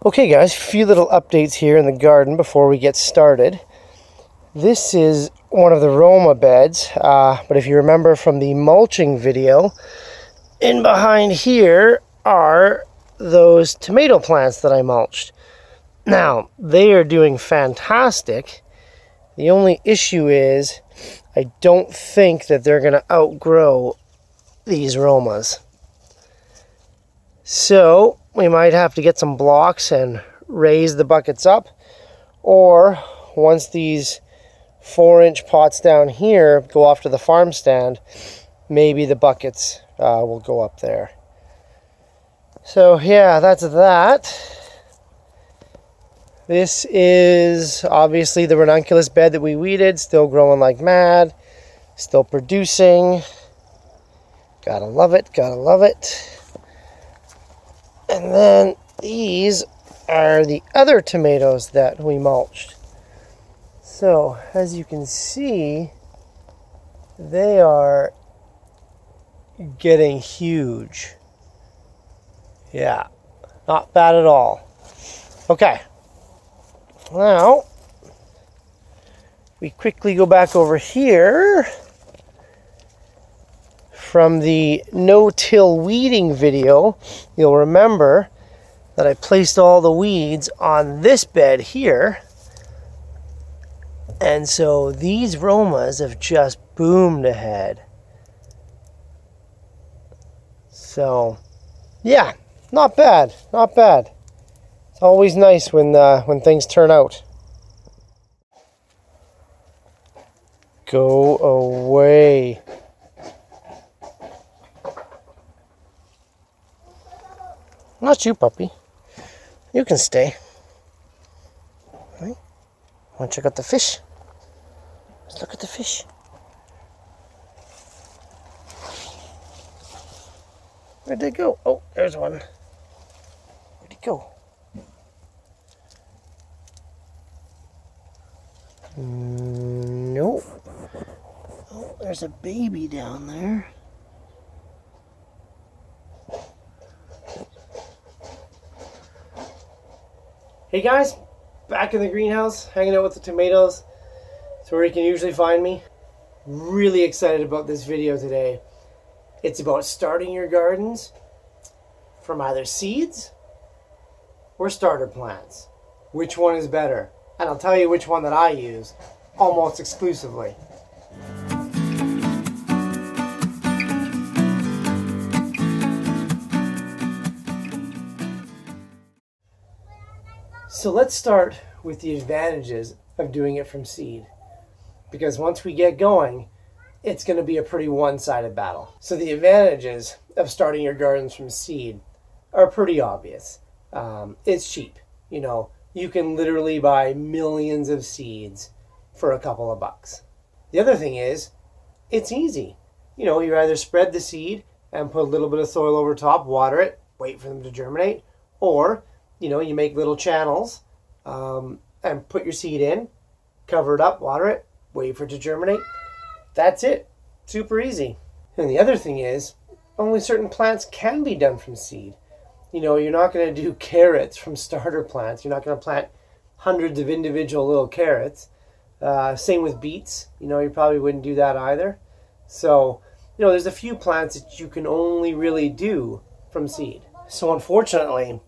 Okay guys, a few little updates here in the garden before we get started. This is one of the Roma beds, but if you remember from the mulching video, in behind here are those tomato plants that I mulched. Now, they are doing fantastic. The only issue is I don't think that they're going to outgrow these Romas. So we might have to get some blocks and raise the buckets up, or once these 4-inch pots down here go off to the farm stand, maybe the buckets will go up there. So yeah, that's that. This is obviously the ranunculus bed that we weeded, still growing like mad, still producing. Gotta love it, gotta love it. And then these are the other tomatoes that we mulched. So, as you can see, they are getting huge. Yeah, not bad at all. Okay, now we quickly go back over here. From the no-till weeding video, you'll remember that I placed all the weeds on this bed here. And so these Romas have just boomed ahead. So, yeah, not bad, not bad. It's always nice when things turn out. Go away. Not you, puppy. You can stay. Right? Want to check out the fish? Let's look at the fish. Where'd they go? Oh, there's one. Where'd he go? Nope. Oh, there's a baby down there. Hey guys, back in the greenhouse, hanging out with the tomatoes. It's where you can usually find me. Really excited about this video today. It's about starting your gardens from either seeds or starter plants. Which one is better? And I'll tell you which one that I use almost exclusively. So let's start with the advantages of doing it from seed. Because once we get going, it's going to be a pretty one-sided battle. So the advantages of starting your gardens from seed are pretty obvious. It's cheap. You know, you can literally buy millions of seeds for a couple of bucks. The other thing is, it's easy. You know, you either spread the seed and put a little bit of soil over top, water it, wait for them to germinate, or you know, you make little channels and put your seed in, cover it up, water it, wait for it to germinate. That's it. Super easy. And the other thing is, only certain plants can be done from seed. You know, you're not going to do carrots from starter plants. You're not going to plant hundreds of individual little carrots. Same with beets. You know, you probably wouldn't do that either. So, you know, there's a few plants that you can only really do from seed. So unfortunately,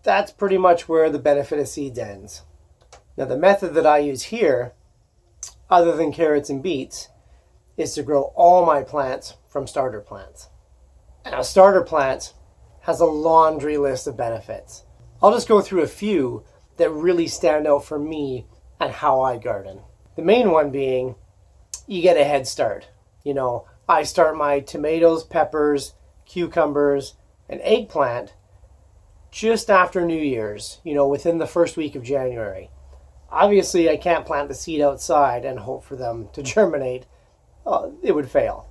that's pretty much where the benefit of seeds ends. Now the method that I use here, other than carrots and beets, is to grow all my plants from starter plants. Now starter plants has a laundry list of benefits. I'll just go through a few that really stand out for me and how I garden. The main one being, you get a head start. You know, I start my tomatoes, peppers, cucumbers, and eggplant just after New Year's, you know, within the first week of January. Obviously, I can't plant the seed outside and hope for them to germinate. It would fail.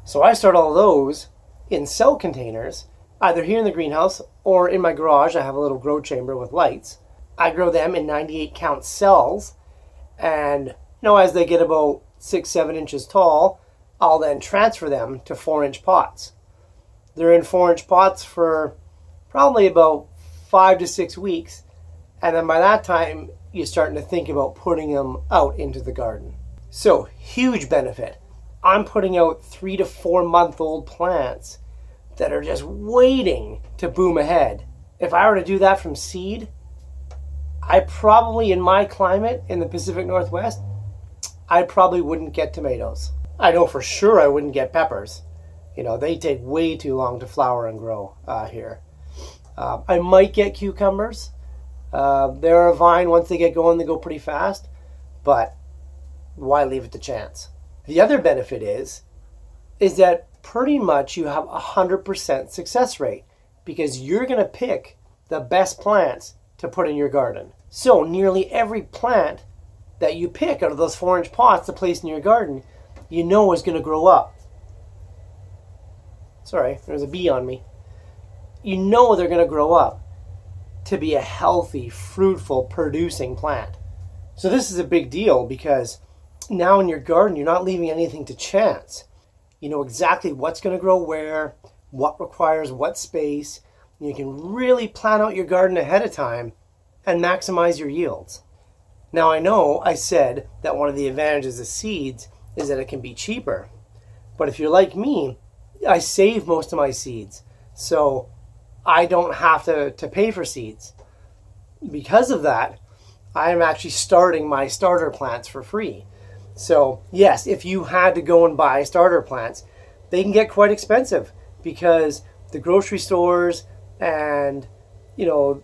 So I start all those in cell containers, either here in the greenhouse or in my garage. I have a little grow chamber with lights. I grow them in 98 count cells, and you know, as they get about 6-7 inches tall, I'll then transfer them to 4-inch pots. They're in 4-inch pots for probably about 5 to 6 weeks. And then by that time, you're starting to think about putting them out into the garden. So, huge benefit. I'm putting out 3 to 4 month old plants that are just waiting to boom ahead. If I were to do that from seed, I probably, in my climate in the Pacific Northwest, I probably wouldn't get tomatoes. I know for sure I wouldn't get peppers. You know, they take way too long to flower and grow here. I might get cucumbers. They're a vine. Once they get going, they go pretty fast. But why leave it to chance? The other benefit is that pretty much you have 100% success rate because you're going to pick the best plants to put in your garden. So nearly every plant that you pick out of those 4-inch pots to place in your garden, you know is going to grow up. Sorry, there's a bee on me. You know they're going to grow up to be a healthy, fruitful, producing plant. So this is a big deal because now in your garden, you're not leaving anything to chance. You know exactly what's going to grow where, what requires what space. You can really plan out your garden ahead of time and maximize your yields. Now I know I said that one of the advantages of seeds is that it can be cheaper. But if you're like me, I save most of my seeds. So I don't have to pay for seeds. Because of that, I am actually starting my starter plants for free. So yes, if you had to go and buy starter plants, they can get quite expensive because the grocery stores and, you know,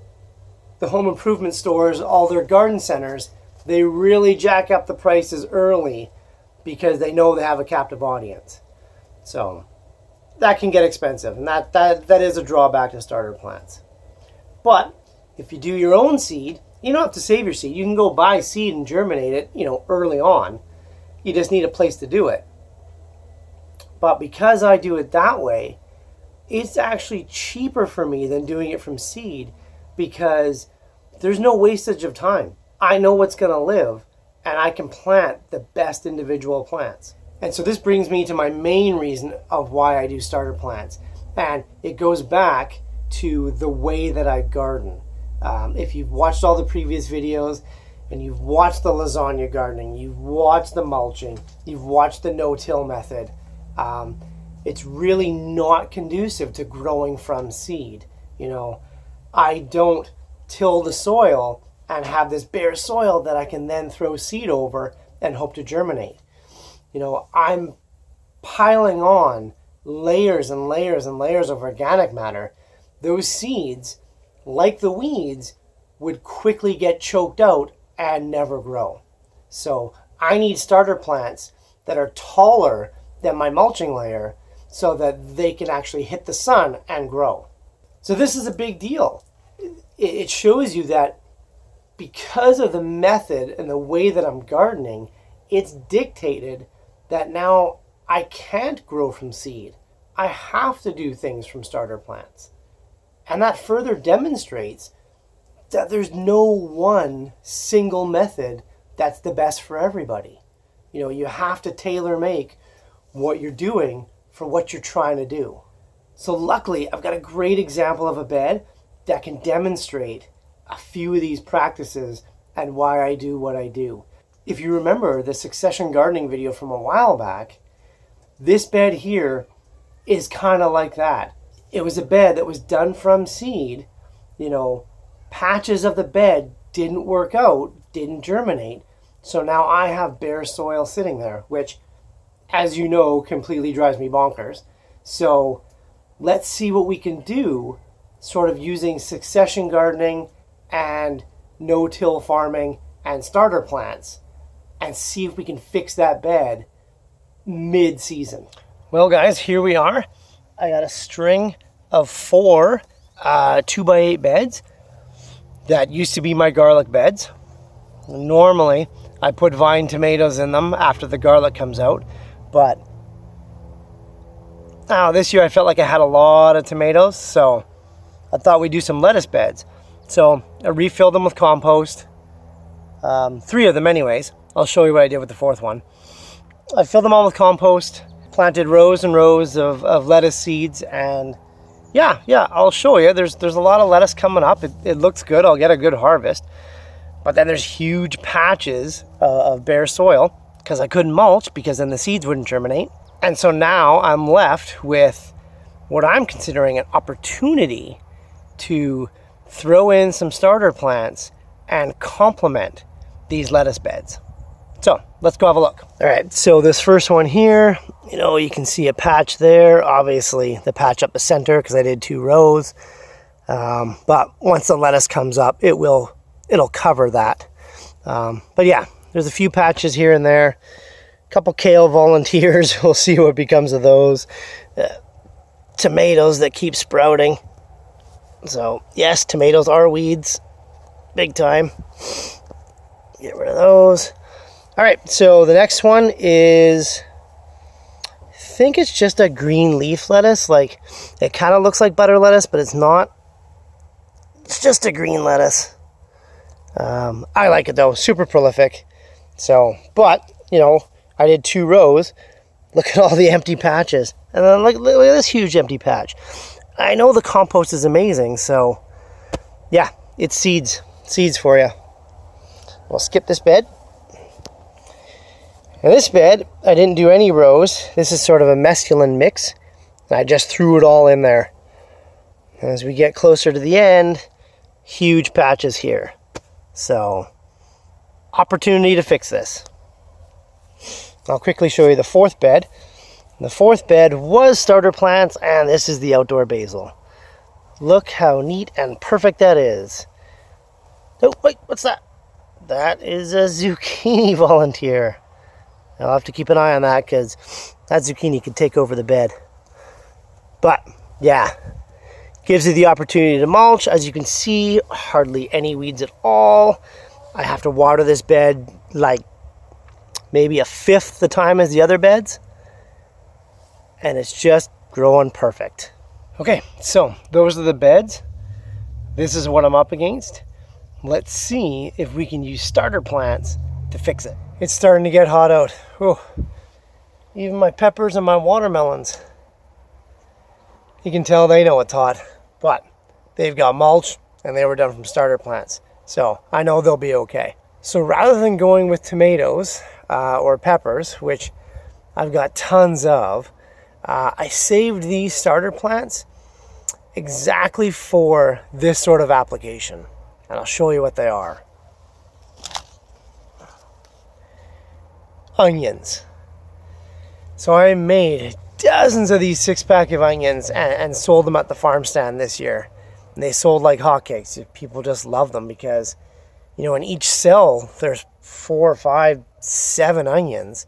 the home improvement stores, all their garden centers, they really jack up the prices early because they know they have a captive audience. So that can get expensive, and that is a drawback to starter plants. But if you do your own seed, you don't have to save your seed. You can go buy seed and germinate it, you know, early on. You just need a place to do it. But because I do it that way, it's actually cheaper for me than doing it from seed because there's no wastage of time. I know what's going to live, and I can plant the best individual plants. And so this brings me to my main reason of why I do starter plants. And it goes back to the way that I garden. If you've watched all the previous videos and you've watched the lasagna gardening, you've watched the mulching, you've watched the no-till method, it's really not conducive to growing from seed. You know, I don't till the soil and have this bare soil that I can then throw seed over and hope to germinate. You know, I'm piling on layers and layers and layers of organic matter. Those seeds, like the weeds, would quickly get choked out and never grow. So I need starter plants that are taller than my mulching layer so that they can actually hit the sun and grow. So this is a big deal. It shows you that because of the method and the way that I'm gardening, it's dictated that now I can't grow from seed. I have to do things from starter plants. And that further demonstrates that there's no one single method that's the best for everybody. You know, you have to tailor make what you're doing for what you're trying to do. So luckily, I've got a great example of a bed that can demonstrate a few of these practices and why I do what I do. If you remember the succession gardening video from a while back, this bed here is kind of like that. It was a bed that was done from seed. You know, patches of the bed didn't work out, didn't germinate. So now I have bare soil sitting there, which, as you know, completely drives me bonkers. So let's see what we can do sort of using succession gardening and no-till farming and starter plants and see if we can fix that bed mid-season. Well, guys, here we are. I got a string of 4 2x8 beds that used to be my garlic beds. Normally, I put vine tomatoes in them after the garlic comes out, but this year I felt like I had a lot of tomatoes, so I thought we'd do some lettuce beds. So I refilled them with compost, 3 of them anyways. I'll show you what I did with the 4th one. I filled them all with compost, planted rows and rows of lettuce seeds, and Yeah, I'll show you. There's a lot of lettuce coming up. It looks good. I'll get a good harvest. But then there's huge patches of bare soil because I couldn't mulch because then the seeds wouldn't germinate. And so now I'm left with what I'm considering an opportunity to throw in some starter plants and complement these lettuce beds. So let's go have a look. All right, so this first one here, you can see a patch there. Obviously the patch up the center because I did 2 rows. But once the lettuce comes up, it'll cover that. But yeah, there's a few patches here and there. A couple kale volunteers. We'll see what becomes of those. Tomatoes that keep sprouting. So yes, tomatoes are weeds, big time. Get rid of those. All right, so the next one is, I think it's just a green leaf lettuce. Like, it kind of looks like butter lettuce, but it's not. It's just a green lettuce. I like it though, super prolific. So, but, I did 2 rows. Look at all the empty patches. And then look at this huge empty patch. I know the compost is amazing, so yeah, it's seeds for you. We'll skip this bed. And this bed, I didn't do any rows. This is sort of a mesclun mix. I just threw it all in there. And as we get closer to the end, huge patches here. So, opportunity to fix this. I'll quickly show you the 4th bed. The 4th bed was starter plants, and this is the outdoor basil. Look how neat and perfect that is. Oh, wait, what's that? That is a zucchini volunteer. I'll have to keep an eye on that because that zucchini could take over the bed. But, yeah, gives you the opportunity to mulch. As you can see, hardly any weeds at all. I have to water this bed like maybe 1/5 the time as the other beds. And it's just growing perfect. Okay, so those are the beds. This is what I'm up against. Let's see if we can use starter plants to fix it. It's starting to get hot out. Whew. Even my peppers and my watermelons. You can tell they know it's hot, but they've got mulch and they were done from starter plants. So I know they'll be okay. So rather than going with tomatoes or peppers, which I've got tons of, I saved these starter plants exactly for this sort of application. And I'll show you what they are. Onions. So I made dozens of these 6-pack of onions and sold them at the farm stand this year. And they sold like hotcakes. People just love them because, in each cell there's 4, 5, 7 onions.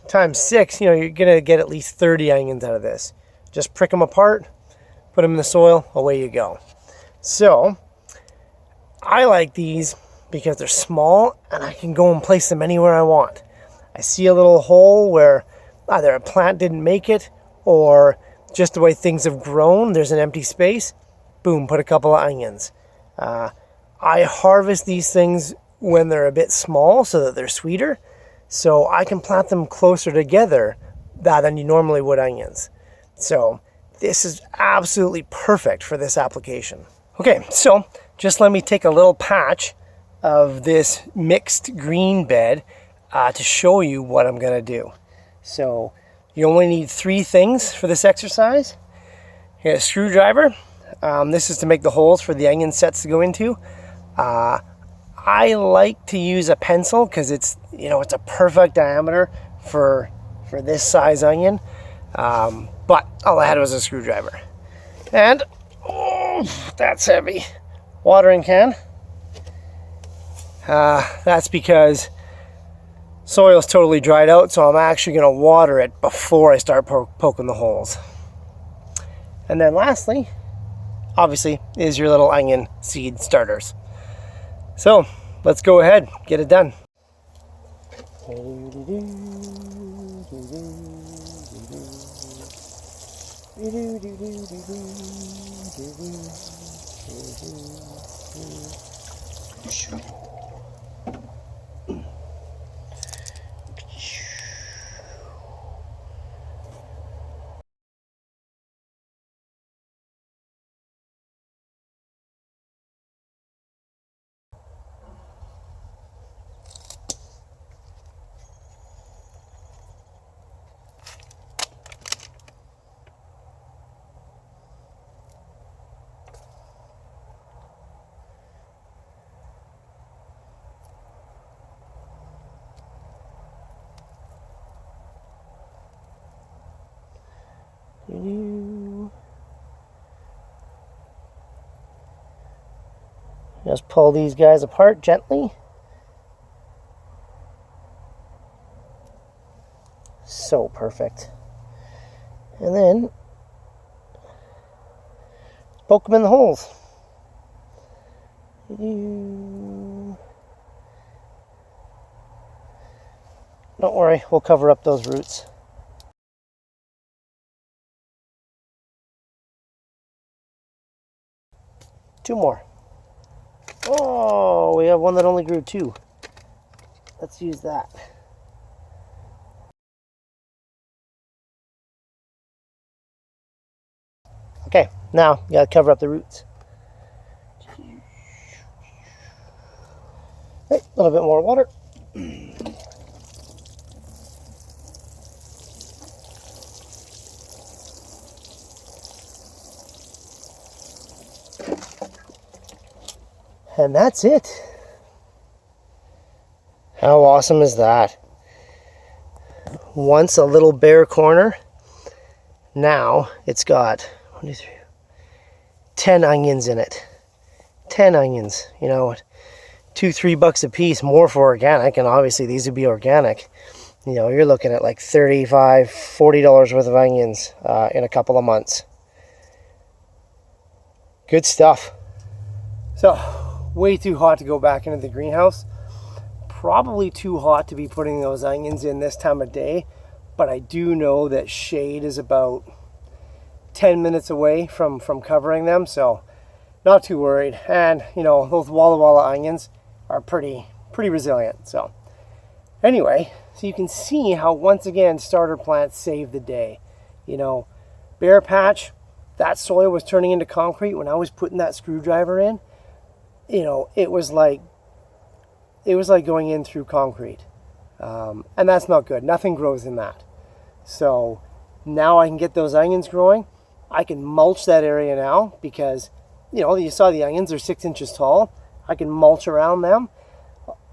Times 6, you're gonna get at least 30 onions out of this. Just prick them apart, put them in the soil, away you go. So I like these because they're small and I can go and place them anywhere I want. I see a little hole where either a plant didn't make it or just the way things have grown, there's an empty space. Boom, put a couple of onions. I harvest these things when they're a bit small so that they're sweeter. So I can plant them closer together than you normally would onions. So this is absolutely perfect for this application. Okay, so just let me take a little patch of this mixed green bed to show you what I'm gonna do. So you only need 3 things for this exercise. You got a screwdriver. This is to make the holes for the onion sets to go into. I like to use a pencil because it's a perfect diameter for this size onion. But all I had was a screwdriver. And that's heavy. Watering can. That's because soil's totally dried out, so I'm actually going to water it before I start poking the holes. And then lastly, obviously, is your little onion seed starters. So let's go ahead, get it done. Just pull these guys apart gently. So perfect. And then poke them in the holes. Don't worry, we'll cover up those roots. Two more. Oh, we have one that only grew two. Let's use that. Okay, now you gotta cover up the roots. Okay, a little bit more water. And that's it. How awesome is that? Once a little bare corner, now it's got 10 onions in it. 10 onions, you know, $2-3 a piece, more for organic, and obviously these would be organic. You know, you're looking at like $35-40 worth of onions in a couple of months. Good stuff. So, way too hot to go back into the greenhouse. Probably too hot to be putting those onions in this time of day, but I do know that shade is about 10 minutes away from covering them, so not too worried. And you know, those Walla Walla onions are pretty resilient. So anyway, so you can see how once again starter plants save the day. You know, bare patch, that soil was turning into concrete when I was putting that screwdriver in. You know, it was like going in through concrete, and that's not good. Nothing grows in that. So now I can get those onions growing. I can mulch that area now because, you know, you saw the onions are 6 inches tall. I can mulch around them.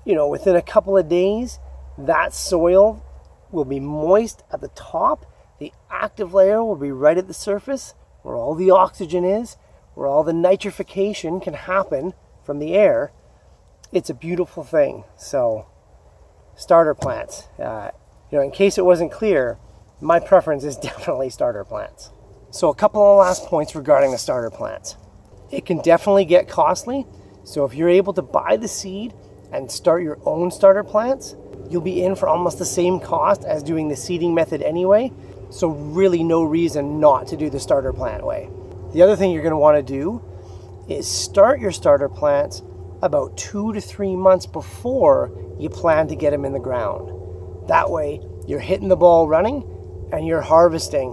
You know, within a couple of days, that soil will be moist at the top. The active layer will be right at the surface where all the oxygen is, where all the nitrification can happen from the air. It's a beautiful thing. So starter plants, you know, in case it wasn't clear, my preference is definitely starter plants. So a couple of last points regarding the starter plants. It can definitely get costly. So if you're able to buy the seed and start your own starter plants, you'll be in for almost the same cost as doing the seeding method anyway. So really no reason not to do the starter plant way. The other thing you're going to want to do is start your starter plants about 2 to 3 months before you plan to get them in the ground. That way you're hitting the ball running and you're harvesting,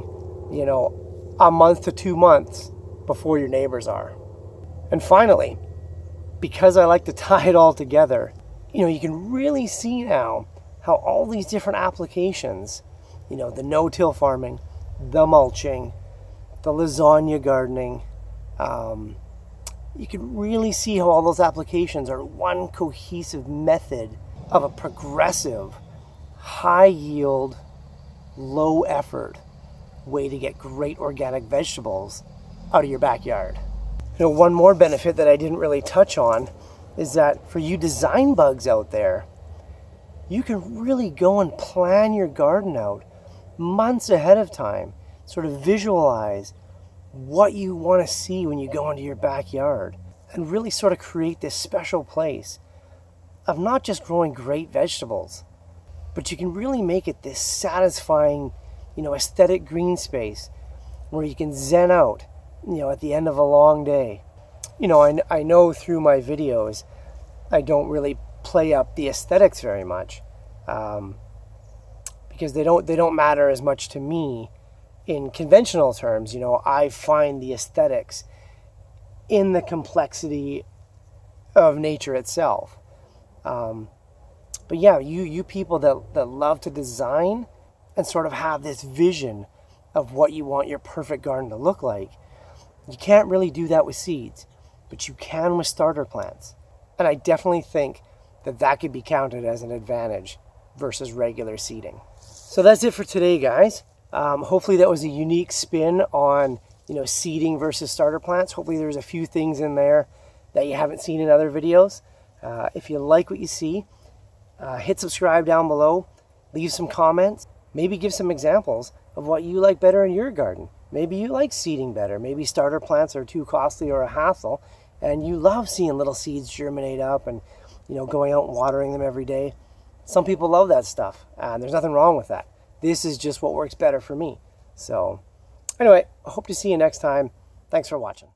you know, a month to 2 months before your neighbors are. And finally, because I like to tie it all together, you know, you can really see now how all these different applications, you know, the no-till farming, the mulching, the lasagna gardening, you can really see how all those applications are one cohesive method of a progressive, high yield, low effort way to get great organic vegetables out of your backyard. You know, one more benefit that I didn't really touch on is that for you design bugs out there, you can really go and plan your garden out months ahead of time, sort of visualize what you want to see when you go into your backyard and really sort of create this special place of not just growing great vegetables, but you can really make it this satisfying, you know, aesthetic green space where you can zen out, you know, at the end of a long day. You know, I know through my videos, I don't really play up the aesthetics very much because they don't matter as much to me in conventional terms. You know, I find the aesthetics in the complexity of nature itself. But yeah, you people that love to design and sort of have this vision of what you want your perfect garden to look like, you can't really do that with seeds, but you can with starter plants. And I definitely think that could be counted as an advantage versus regular seeding. So that's it for today, guys. Hopefully that was a unique spin on, seeding versus starter plants. Hopefully there's a few things in there that you haven't seen in other videos. If you like what you see, hit subscribe down below, leave some comments, maybe give some examples of what you like better in your garden. Maybe you like seeding better. Maybe starter plants are too costly or a hassle, and you love seeing little seeds germinate up and, going out and watering them every day. Some people love that stuff, and there's nothing wrong with that. This is just what works better for me. So anyway, I hope to see you next time. Thanks for watching.